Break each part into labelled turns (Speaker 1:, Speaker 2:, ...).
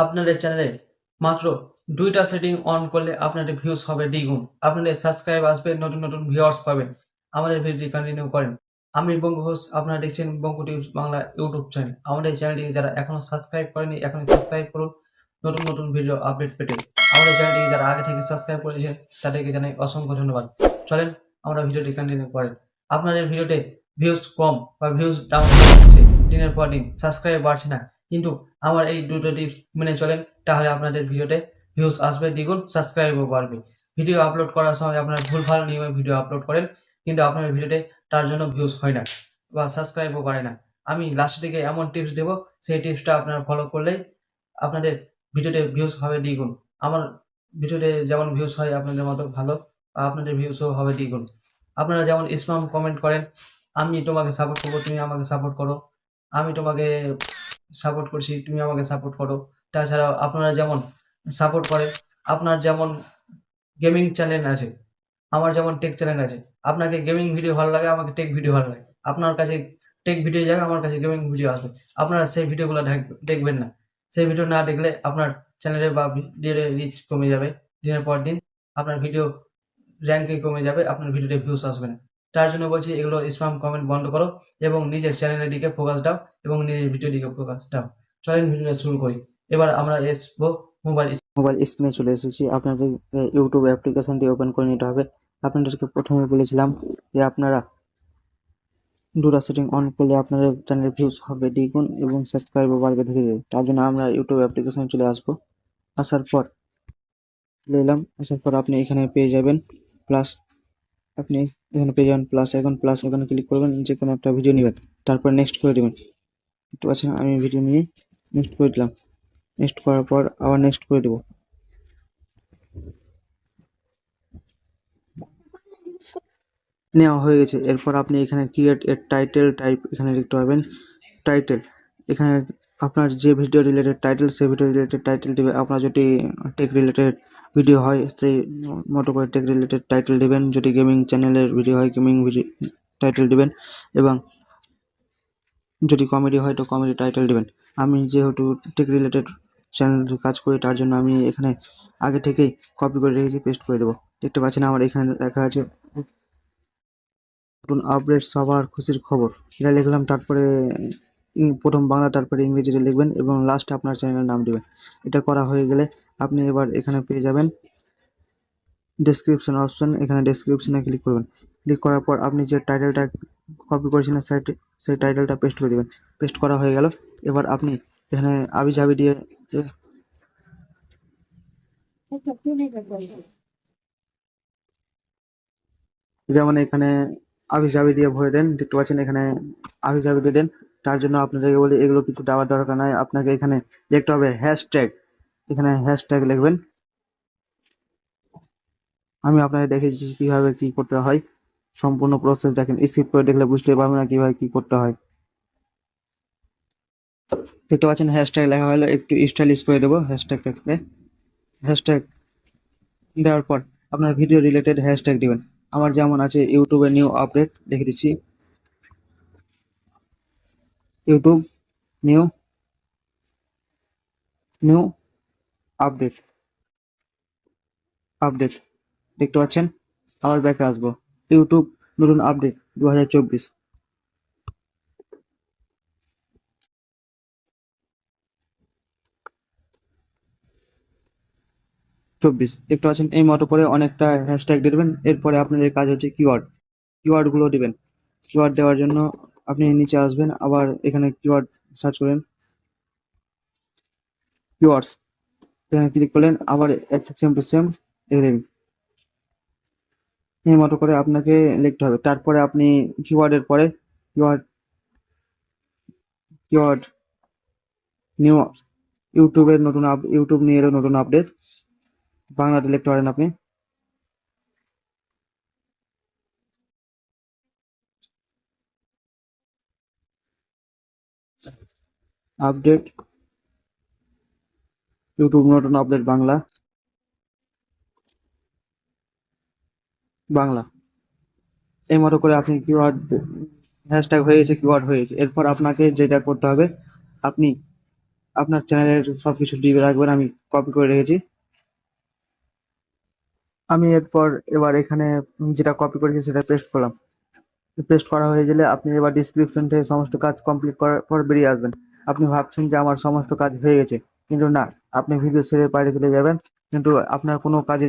Speaker 1: আপনাদের চ্যানেলে মাত্র 2টা সেটিং অন করলে আপনাদের ভিউজ হবে দ্বিগুণ। আপনাদের সাবস্ক্রাইব আসবে, নতুন নতুন ভিউয়ার্স পাবেন। আমাদের ভিডিওটি কন্টিনিউ করেন। আমি বঙ্গু হোস, আপনারা দেখছেন বঙ্গু টিভস বাংলা ইউটিউব চ্যানেল। আমাদের চ্যানেলটিকে যারা এখনো সাবস্ক্রাইব করেনি, এখনই সাবস্ক্রাইব করুন নতুন নতুন ভিডিও আপডেট পেতে। আমাদের চ্যানেলটিকে যারা আগে থেকে সাবস্ক্রাইব করেছেন তাদেরকে জানাই অসংখ্য ধন্যবাদ। চলেন আমরা ভিডিওটি কন্টিনিউ করেন। আপনাদের ভিডিওতে ভিউজ কম বা ভিউজ ডাউন হচ্ছে দিনের পর দিন, সাবস্ক্রাইব বাড়ছে না, কিন্তু আমার এই দুটো টিপস মেনে চলেন, তাহলে আপনাদের ভিডিওতে ভিউজ আসবে দ্বিগুণ, সাবস্ক্রাইবও বাড়বে। ভিডিও আপলোড করার সময় আপনারা ভুলভাল নিয়মে ভিডিও আপলোড করেন, কিন্তু আপনার ভিডিওতে তার জন্য ভিউজ হয় না বা সাবস্ক্রাইবও বাড়ে না। আমি লাস্টের দিকে এমন টিপস দেবো, সেই টিপসটা আপনারা ফলো করলেই আপনাদের ভিডিওতে ভিউজ হবে দ্বিগুণ। আমার ভিডিওতে যেমন ভিউজ হয় আপনাদের মতো ভালো, আপনাদের ভিউজও হবে দ্বিগুণ। আপনারা যেমন স্প্যাম কমেন্ট করেন, আমি তোমাকে সাপোর্ট করবো, তুমি আমাকে সাপোর্ট করো, আমি তোমাকে সাপোর্ট করছি, তুমি আমাকে সাপোর্ট করো। তাছাড়াও আপনারা যেমন সাপোর্ট করে, আপনার যেমন গেমিং চ্যানেল আছে, আমার যেমন টেক চ্যানেল আছে। আপনাকে গেমিং ভিডিও ভালো লাগে, আমাকে টেক ভিডিও ভালো লাগে। আপনার কাছে টেক ভিডিও যাবে, আমার কাছে গেমিং ভিডিও আসবে। আপনারা সেই ভিডিওগুলো দেখবেন না। সেই ভিডিও না দেখলে আপনার চ্যানেলে বা ভিডিওর রিচ কমে যাবে দিনের পর দিন। আপনার ভিডিও র্যাঙ্কে কমে যাবে, আপনার ভিডিওতে ভিউস আসবে না। তার জন্য বলছি, এগুলো স্প্যাম কমেন্ট বন্ধ করো এবং নিজের চ্যানেলের দিকে ফোকাস দাও এবং নিজের ভিডিওর দিকে ফোকাস দাও। চলেন ভিডিওটা শুরু করি। এবার আমরা আসবো মোবাইল স্ক্রিনে চলে এসেছি। আপনাদের ইউটিউব অ্যাপ্লিকেশনটি ওপেন করে নিতে হবে। আপনাদেরকে প্রথমে বলেছিলাম যে আপনারা দুটা সেটিং অন করলে আপনাদের চ্যানেলের ভিউজ হবে দ্বিগুণ এবং সাবস্ক্রাইবও বাড়বে ধীরে ধীরে। তার জন্য আমরা ইউটিউব অ্যাপ্লিকেশনে চলে আসবো। আসার পর চলে এলাম। আসার পর আপনি এখানে পেয়ে যাবেন প্লাস, আপনি এখানে পেয়ে যাবেন প্লাস আইকন। প্লাস আইকনে ক্লিক করবেন, যে কোনো একটা ভিডিও নেবেন, তারপর নেক্সট করে দেবেন। দেখতে পাচ্ছেন আমি ভিডিও নিয়ে নেক্সট করে দিলাম। নেক্সট করার পর আবার নেক্সট করে দেবো। নেওয়া হয়ে গেছে। এরপর আপনি এখানে ক্রিয়েট এর টাইটেল টাইপ এখানে লিখতে পারবেন। টাইটেল এখানে আপনার যে ভিডিও রিলেটেড টাইটেল, সেই ভিডিও রিলেটেড টাইটেল দিবে। আপনার যদি টেক রিলেটেড ভিডিও হয় সেই মতো করে টেক রিলেটেড টাইটেল দিবেন। যদি গেমিং চ্যানেলের ভিডিও হয় গেমিং ভিডিও টাইটেল দিবেন, এবং যদি কমেডি হয় তো কমেডি টাইটেল দিবেন। আমি যেহেতু টেক রিলেটেড চ্যানেলে কাজ করি, তার জন্য আমি এখানে আগে থেকেই কপি করে রেখেছি, পেস্ট করে দেবো। দেখতে পাচ্ছেন আমার এখানে লেখা আছে নতুন আপডেট সবার খুশির খবর, এটা লিখলাম। তারপরে প্রথম বাংলা, তারপরে ইংরেজিতে লিখবেন এবং লাস্টে আপনার চ্যানেলের নাম দিবেন। এটা করা হয়ে গেলে আপনি এবার এখানে পেয়ে যাবেন ডেসক্রিপশন অপশন। এখানে ডেসক্রিপশনে ক্লিক করবেন। ক্লিক করার পর আপনি যে টাইটেলটা কপি করেছিলেন সেই টাইটেলটা পেস্ট করে দেবেন। পেস্ট করা হয়ে গেল। এবার আপনি এখানে আবি জাবি দিয়ে, যেমন এখানে আবি জাবি দিয়ে ভরে দেন। দেখতে পাচ্ছেন এখানে আবি জাবি দিয়ে দেন। তার জন্য আপনাদেরকে বলি, এগুলো কিছু দেওয়ার দরকার নাই। আপনাকে এখানে দেখতে হবে হ্যাশট্যাগ। এখানে হ্যাশট্যাগ লিখবেন। আমি আপনাদের দেখিয়েছি কিভাবে কি করতে হয়। সম্পূর্ণ প্রসেস দেখেন, স্কিপ করে দেখলে বুঝতে পারবেন না কিভাবে কি করতে হয়। দেখতে পাচ্ছেন হ্যাশট্যাগ লেখা হলো, একটু স্টাইলিশ করে দেবো হ্যাশট্যাগটাকে। হ্যাশট্যাগ দেওয়ার পর আপনার ভিডিও রিলেটেড হ্যাশট্যাগ দিবেন। আমার যেমন আছে ইউটিউবে নিউ আপডেট, লিখে দিচ্ছি YouTube new new update. Update দেখতে পাচ্ছেন। আবার ব্যাকে আসবো, ইউটিউব নতুন আপডেট 2024। দেখতে পাচ্ছেন। এই মতো করে অনেকটা হ্যাশট্যাগ দিবেন। এরপরে আপনাদের কাজ হচ্ছে কিওয়ার্ডগুলো দিবেন। কিওয়ার্ড দেওয়ার জন্য আপনি নিচে আসবেন, আবার এখানে কিওয়ার্ড সার্চ করেন, কিওয়ার্ডস এখানে ক্লিক করলেন, আবার একটা সেম টু সেম লিখে এই মতো করে আপনাকে লিখতে হবে। তারপরে আপনি কিওয়ার্ডের পরে কিওয়ার্ড কিওয়ার্ড নিউ ইউটিউব নিয়ে এলো নতুন আপডেট, বাংলাতে লিখতে পারেন আপনি। আপডেট ইউটিউব নতুন আপডেট বাংলা, বাংলা। এই মতো করে আপনি কিওয়ার্ড হ্যাশট্যাগ হয়ে গেছে, কিওয়ার্ড হয়ে গেছে। এরপর আপনাকে যেটা করতে হবে, আপনি আপনার চ্যানেলের সবকিছু দিয়ে রাখবেন, আমি কপি করে রেখেছি। আমি এবার এখানে যেটা কপি করেছি সেটা পেস্ট করলাম। পেস্ট করা হয়ে গেলে আপনি এবার ডিসক্রিপশন থেকে সমস্ত কাজ কমপ্লিট করার পর বেরিয়ে আসবেন। আপনি ভাবছেন যে আমার সমস্ত কাজ হয়ে গেছে, কিন্তু না, আপনি ভিডিও ছেড়ে বাইরে চলে যাবেন, কিন্তু আপনার কোনো কাজে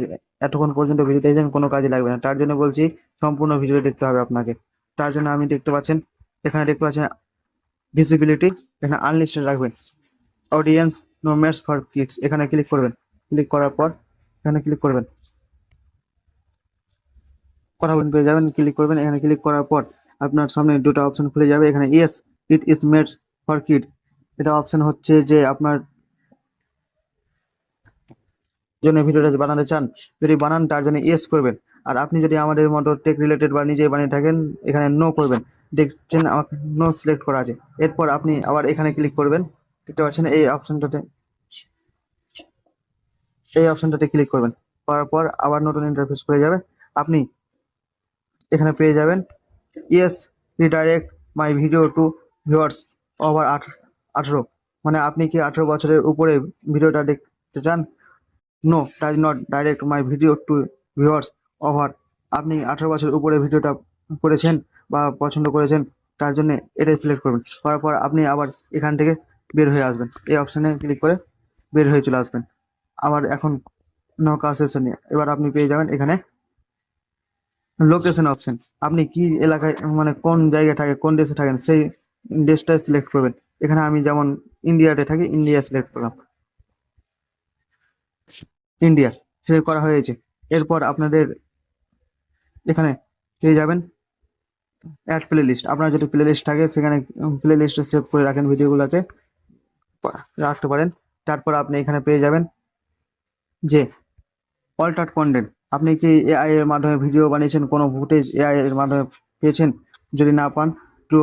Speaker 1: এতক্ষণ পর্যন্ত ভিডিও দেখছেন কোনো কাজে লাগবে না। তার জন্য বলছি সম্পূর্ণ ভিডিও দেখতে হবে আপনাকে। তার জন্য আমি এখানে দেখতে পাচ্ছেন ভিজিবিলিটি, এখানে আনলিস্টেড রাখবেন। Audience no match for clicks, এখানে ক্লিক করবেন। ক্লিক করার পর এখানে ক্লিক করবেন, কথা বলতে পেয়ে যাবেন। ক্লিক করবেন, এখানে ক্লিক করার পর আপনার সামনে দুটো অপশন খুলে যাবে। এখানে yes it is made for kid, এটা অপশন হচ্ছে যে আপনার জন্য ভিডিওটা বানাতে চান, যদি বানান তার জন্য ইয়েস করবেন। আর আপনি যদি আমাদের মতো টেক রিলেটেড বা নিজে বানিয়ে থাকেন, এখানে নো করবেন। দেখছেন আমাকে নো সিলেক্ট করা আছে। এরপর আপনি আবার এখানে ক্লিক করবেন, দেখতে পাচ্ছেন এই অপশনটাতে ক্লিক করবেন। করার পর আবার নতুন ইন্টারফেস হয়ে যাবে। আপনি এখানে পেয়ে যাবেন yes redirect my video to viewers over 18, মানে আপনি কি 18 বছরের উপরে ভিডিওটা দেখতে চান? No does not direct my video to viewers over, আপনি 18 বছরের উপরে ভিডিওটা করেছেন বা পছন্দ করেছেন, তার জন্য এটাই সিলেক্ট করবেন। করার পর আপনি আবার এখান থেকে বের হয়ে আসবেন, এই অপশানে ক্লিক করে বের হয়ে চলে আসবেন। আবার এখন নৌকা সেশন নিয়ে এবার আপনি পেয়ে যাবেন এখানে লোকেশন অপশন। আপনি কি এলাকায়, মানে কোন জায়গায় থাকেন, কোন দেশে থাকেন, সেই দেশটা সিলেক্ট করবেন। এখানে আমি যেমন ইন্ডিয়াতে থাকি, ইন্ডিয়া সিলেক্ট করলাম, ইন্ডিয়া সিলেক্ট করা হয়েছে। এরপর আপনাদের এখানে পেয়ে যাবেন অ্যাড প্লে লিস্ট। আপনার যদি প্লে লিস্ট থাকে সেখানে প্লে লিস্টে সেভ করে রাখেন, ভিডিওগুলোকে রাখতে পারেন। তারপর আপনি এখানে পেয়ে যাবেন যে অল্টার কন্টেন্ট, আপনি কি এআই এর মাধ্যমে ভিডিও বানিয়েছেন, কোনো ফুটেজ এআই এর মাধ্যমে পেয়েছেন? যদি না পান তো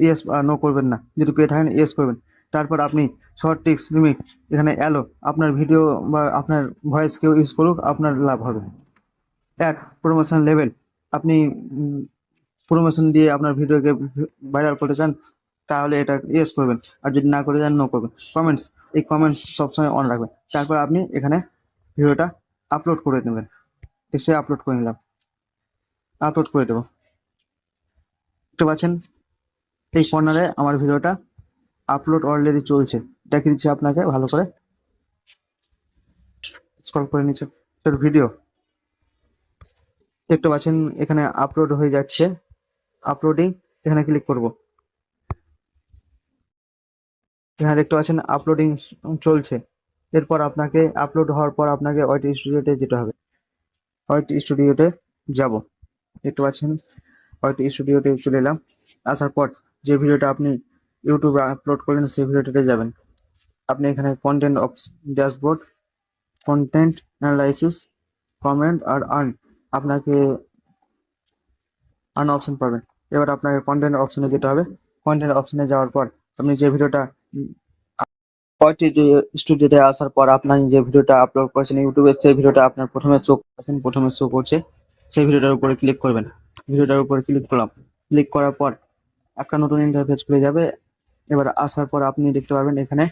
Speaker 1: ইয়েস বা নো করবেন না, যদি পেয়ে থাকেন ইয়েস করবেন। তারপর আপনি শর্ট টিক্স রিমিক্স, এখানে অ্যালো, আপনার ভিডিও বা আপনার ভয়েস কেউ ইউজ করুক, আপনার লাভ হবে। অ্যাড প্রমোশন লেভেল, আপনি প্রমোশন দিয়ে আপনার ভিডিওকে ভাইরাল করতে চান, তাহলে এটা ইয়েস করবেন। আর যদি না করে চান নো করবেন। কমেন্টস, এই কমেন্টস সবসময় অন রাখবেন। তারপর আপনি এখানে ভিডিওটা আপলোড করে নেবেন। এসে আপলোড করে নিলাম, আপলোড করে দেবো। দেখতে পাচ্ছেন এই কর্নারে আমার ভিডিওটা আপলোড অলরেডি চলছে, দেখে দিচ্ছি আপনাকে ভালো করে। স্ক্রল করে নিচে ভিডিও দেখতে পাচ্ছেন এখানে আপলোড হয়ে যাচ্ছে, আপলোডিং, এখানে ক্লিক করব। এখানে দেখতে পাচ্ছেন আপলোডিং চলছে। এরপর আপনাকে আপলোড হওয়ার পর আপনাকে ওয়াইটি স্টুডিওতে যেতে হবে। ওয়াইটি স্টুডিওতে যাব, দেখতে পাচ্ছেন ওয়াইটি স্টুডিওতে চলে এলাম। আসার পর যে ভিডিওটা আপনি ইউটিউবে আপলোড করলেন সেই ভিডিওটাতে যাবেন। আপনি এখানে content of dashboard, content analysis, comment আর আর্ন, আপনাকে আর্ন অপশন পাবেন। এবার আপনাকে কন্টেন্ট অপশনে যেতে হবে। কন্টেন্ট অপশনে যাওয়ার পর আপনি যে ভিডিওটা ওয়াইটি স্টুডিওতে আসার পর আপনার যে ভিডিওটা আপলোড করেছেন ইউটিউবে, সেই ভিডিওটা আপনার প্রথমে শো করছে, সেই ভিডিওটার উপরে ক্লিক করবেন। ভিডিওটার উপরে ক্লিক করলাম। ক্লিক করার পর একটা নতুন ইন্টারফেস খুলে যাবে। এবার আসার পর আপনি দেখতে পাবেন এখানে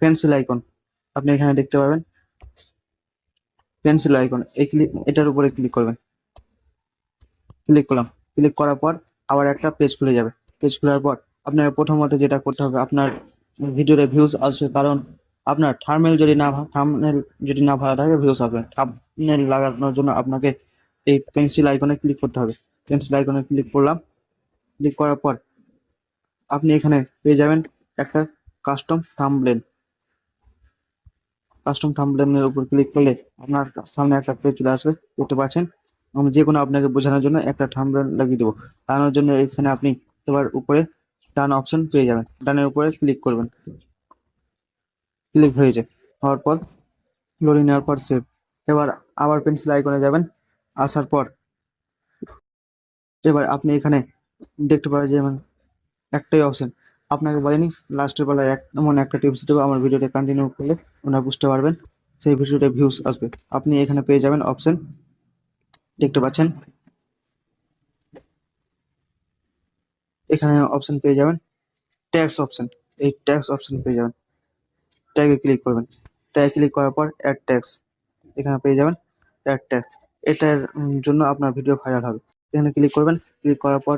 Speaker 1: পেন্সিল আইকন, আপনি এখানে দেখতে পাবেন পেন্সিল আইকন, এটার উপরে ক্লিক করবেন। ক্লিক করলাম। ক্লিক করার পর আবার একটা পেজ খুলে যাবে। পেজ খোলার পর আপনার প্রথমত যেটা করতে হবে, আপনার ভিডিওতে ভিউজ আসবে, কারণ আপনার থাম্বনেল যদি না ভালো থাকে ভিউজ আসবে। থাম্বনেল লাগানোর জন্য আপনাকে এই পেন্সিল আইকনে ক্লিক করতে হবে। পেন্সিল আইকনে ক্লিক করলাম। ক্লিক করার পর আপনি এখানে পেয়ে যাবেন একটা কাস্টম থাম্বনেল। কাস্টম থাম্বনেলের উপর ক্লিক করলে আপনার সামনে একটা পেজ চলে আসবে, দেখতে পাচ্ছেন। আমি যে কোনো আপনাকে বোঝানোর জন্য একটা থাম্বনেল লাগিয়ে দেবো। লাগানোর জন্য এখানে আপনি এবার উপরে ডান অপশন পেয়ে যাবেন, ডানের উপরে ক্লিক করবেন। ক্লিক হয়েছে, হওয়ার পর লোডিং নেওয়ার পর সেভ। এবার আবার পেন্সিল আইকনে যাবেন। আসার পর এবার আপনি এখানে দেখতে পাবেন যে একটাই অপশন, আপনাকে বলেনি লাস্টের বেলায় এমন একটা টিপস দেবো, আমার ভিডিওটা কন্টিনিউ করলে আপনারা বুঝতে পারবেন, সেই ভিডিওতে ভিউজ আসবে। আপনি এখানে পেয়ে যাবেন অপশন, দেখতে পাচ্ছেন এখানে অপশন পেয়ে যাবেন ট্যাক্স অপশন, এই ট্যাক্স অপশন পেয়ে যাবেন। ট্যাগে ক্লিক করবেন। ট্যাগে ক্লিক করার পর অ্যাড ট্যাগস এখানে পেয়ে যাবেন। অ্যাড ট্যাগস এটার জন্য আপনার ভিডিও ভাইরাল হবে। এখানে ক্লিক করবেন। ক্লিক করার পর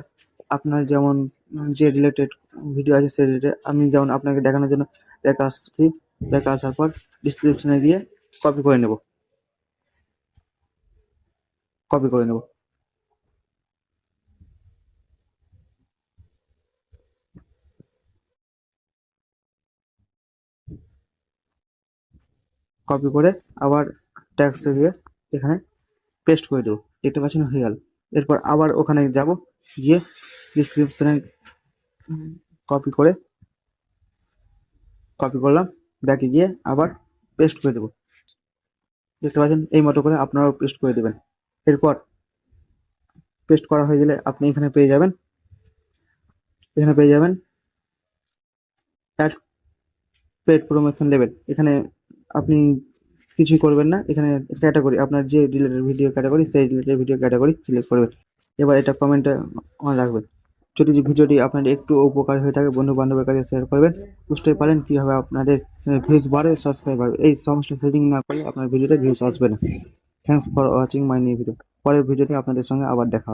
Speaker 1: আপনার যেমন যে রিলেটেড ভিডিও আছে সেই রিলেটেড আমি যেমন আপনাকে দেখানোর জন্য দেখা আসছি। দেখা আসার পর ডিসক্রিপশনে গিয়ে কপি করে নেব। কপি করে নেব। কপি করে আবার ট্যাক্সে গিয়ে এখানে পেস্ট করে দেবো। দেখতে পাচ্ছেন হয়ে গেল। এরপর আবার ওখানে যাব, গিয়ে ডিসক্রিপশনে কপি করে কপি করলাম, ব্যাকে গিয়ে আবার পেস্ট করে দেবো। দেখতে পাচ্ছেন এই মতো করে আপনারাও পেস্ট করে দেবেন। এরপর পেস্ট করা হয়ে গেলে আপনি এখানে পেয়ে যাবেন অ্যাড পেড প্রমোশন লেভেল। এখানে আপনি কিছুই করবেন না, এখানে ক্যাটাগরি আপনার যে রিলেটেড ভিডিও ক্যাটাগরি সেই রিলেটেড ভিডিও ক্যাটাগরি সিলেক্ট করবেন। এবার এটা কমেন্টে অন রাখবেন। যদি ভিডিওটি আপনাদের একটু উপকার হয়ে থাকে বন্ধু বান্ধবের কাছে শেয়ার করবেন। বুঝতেই পারেন কীভাবে আপনাদের ভিউজ বাড়ে, সাবস্ক্রাইব বাড়বে। এই সমস্ত সেটিং না করলে আপনার ভিডিওতে ভিউজ আসবে না। Thanks for watching my new video. পরের ভিডিওতে আপনাদের সঙ্গে আবার দেখা হবে।